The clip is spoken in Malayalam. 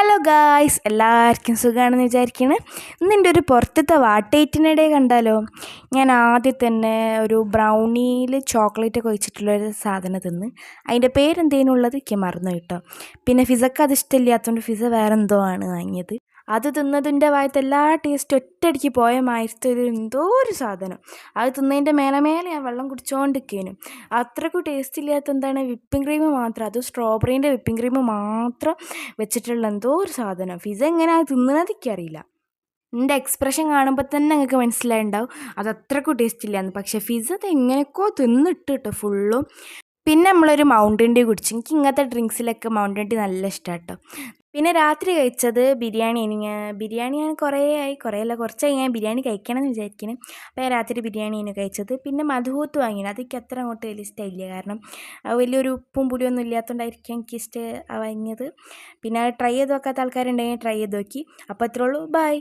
ഹലോ ഗായ്സ്, എല്ലാവർക്കും സുഖമാണെന്ന് വിചാരിക്കണേ. ഇന്നെൻ്റെ ഒരു പുറത്തത്തെ വാട്ടേറ്റിനിടെ കണ്ടാലോ. ഞാൻ ആദ്യം തന്നെ ഒരു ബ്രൗണിയിൽ ചോക്ലേറ്റൊക്കെ ഒഴിച്ചിട്ടുള്ളൊരു സാധനം തിന്ന്. അതിൻ്റെ പേരെന്തേനുള്ളത് എനിക്ക് മറന്നു കേട്ടോ. പിന്നെ ഫിസക്ക് അത് ഇഷ്ടമില്ലാത്തതുകൊണ്ട് ഫിസ വേറെ എന്തോ ആണ് വാങ്ങിയത്. അത് തിന്നതിൻ്റെ വായത്ത് എല്ലാ ടേസ്റ്റ് ഒറ്റയടിക്ക് പോയ മായത്തൊരു എന്തോ ഒരു സാധനം. അത് തിന്നതിൻ്റെ മേലെ ഞാൻ വെള്ളം കുടിച്ചുകൊണ്ടിരിക്കേനു. അത്രയ്ക്കും ടേസ്റ്റ് ഇല്ലാത്ത എന്താണ് വിപ്പിംഗ് ക്രീം മാത്രം, അത് സ്ട്രോബെറീൻ്റെ വിപ്പിംഗ് ക്രീം മാത്രം വെച്ചിട്ടുള്ള എന്തോ ഒരു സാധനം. ഫിസ എങ്ങനെ അത് തിന്നണത് എനിക്കറിയില്ല. എൻ്റെ എക്സ്പ്രഷൻ കാണുമ്പോൾ തന്നെ നിങ്ങൾക്ക് മനസ്സിലായിട്ടുണ്ടാവും അത് അത്രയ്ക്കും ടേസ്റ്റ് ഇല്ലയെന്ന്. പക്ഷേ ഫിസ അത് എങ്ങനെയൊക്കെയോ തിന്നിട്ട് കേട്ടോ ഫുള്ളും. പിന്നെ നമ്മളൊരു മൗണ്ടൻ ഡ്യൂ കുടിച്ചു. എനിക്ക് ഇങ്ങനത്തെ ഡ്രിങ്ക്സിലൊക്കെ മൗണ്ടൻ ഡ്യൂ നല്ല ഇഷ്ടമാണ് കേട്ടോ. പിന്നെ രാത്രി കഴിച്ചത് ബിരിയാണി. ബിരിയാണി ഞാൻ കുറച്ചായി ഞാൻ ബിരിയാണി കഴിക്കണമെന്ന് വിചാരിക്കണം. അപ്പോൾ ഞാൻ രാത്രി ബിരിയാണിയാണ് കഴിച്ചത്. പിന്നെ മധുഹൂത്ത് വാങ്ങിയത് അതെനിക്ക് അത്ര അങ്ങോട്ട് വലിയ ഇഷ്ടമില്ല. കാരണം വലിയൊരു ഉപ്പും പുളിയൊന്നും ഇല്ലാത്തതുകൊണ്ടായിരിക്കും എനിക്കിഷ്ടം വാങ്ങിയത്. പിന്നെ ട്രൈ ചെയ്ത് നോക്കാത്ത ആൾക്കാരുണ്ടെങ്കിൽ ട്രൈ ചെയ്ത് നോക്കി. അപ്പോൾ അത്രേ ഉള്ളൂ. ബൈ.